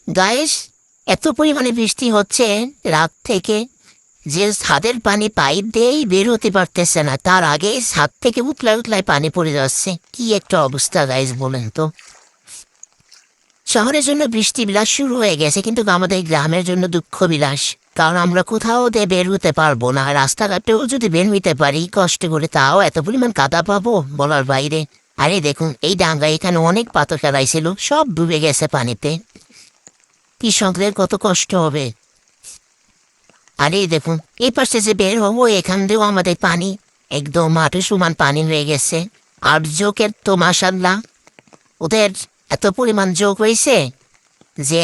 Guys, এত পরিমাণে বৃষ্টি হচ্ছে রাত থেকে যে ছাদের পানি পাইপ দিয়েই বের হতে পারতেছে না, তার আগে ছাদ থেকে উতলায় উতলায় পানি পড়ে যাচ্ছে। কি একটা অবস্থা গাইস, বলেন তো। শহরের জন্য বৃষ্টি বিলাস শুরু হয়ে গেছে, কিন্তু আমাদের গ্রামের জন্য দুঃখ বিলাস। কারণ আমরা কোথাও দিয়ে বের হতে পারবো না, রাস্তাঘাটেও যদি বের হইতে পারি কষ্ট করে, তাও এত পরিমাণ কাদা পাবো বলার বাইরে। আরে দেখুন, এই ডাঙ্গা এখানে অনেক পাথর ফেলাইছিল, সব ডুবে গেছে পানিতে। কৃষকদের কত কষ্ট হবে। আরে দেখুন, এই পাশে যে বের হবো এখান দিয়েও আমাদের পানি, একদম মাঠে সমান পানি হয়ে গেছে। আর জোকের তো মাসাল্লাহ, ওদের এত পরিমাণ যোগ হয়েছে যে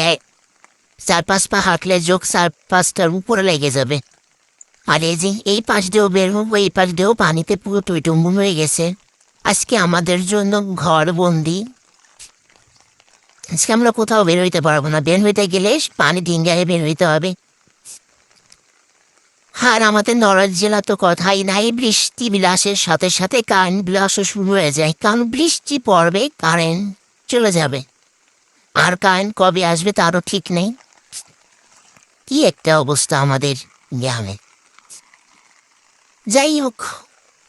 4-5 পা হাঁটলে যোগ 4-5টার উপরে লেগে যাবে। আর এই যে এই পাশ দিয়েও বের হবো, এই পাশ দিয়েও পানিতে পুরো টইটুম্বুর হয়ে গেছে। আজকে আমাদের জন্য ঘর বন্দি। আজকে আমরা কোথাও বের হইতে পারবো না, বের হইতে গেলে পানি ডিঙ্গায় বের হইতে হবে। আর আমাদের নড়াইল জেলা তো কথাই নাই, বৃষ্টি বিলাসের সাথে সাথে কারেন্ট বিলাসও শুরু হয়ে যায়। কারণ বৃষ্টি পড়বে, কারেন্ট চলে যাবে। আর কারেন্ট কবে আসবে তারও ঠিক নেই। কি একটা অবস্থা আমাদের গ্রামে। যাই হোক,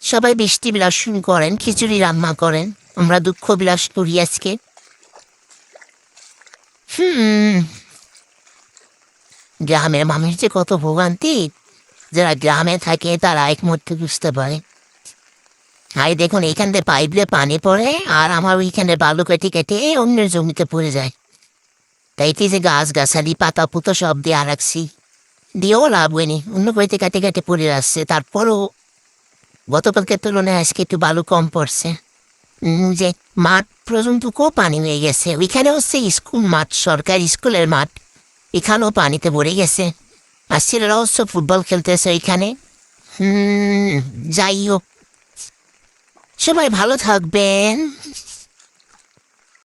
সবাই বৃষ্টি বিলাস শুরু করেন, খিচুড়ি রান্না করেন, আমরা দুঃখ বিলাস করি আজকে। গ্রামের মানুষ যে কত ভোগান্তি, যারা গ্রামে থাকে তারা এক মুহূর্তে বুঝতে পারে। হাই দেখুন, এইখান থেকে পাইপ দিয়ে পানি পড়ে আর আমার ওইখানে বালু কেটে কেটে অন্যের জমিতে পড়ে যায়। তাই যে গাছ গাছালি পাতা পুতো সব দিয়ে রাখছি, দিয়েও লাভ হয়নি, অন্য বাড়িতে কেটে কেটে পড়ে আসছে। তারপরও গতকালকে তুলনায় আজকে একটু বালু কম পড়ছে। যে মাঠ পর্যন্ত পানি হয়ে গেছে, ওইখানে হচ্ছে স্কুল মাঠ, সরকারি স্কুলের মাঠ, এখানেও পানিতে ভরে গেছে। আর ছেলেরা হচ্ছে ফুটবল খেলতেছে ওইখানে। যাই হোক, সবাই ভালো থাকবেন।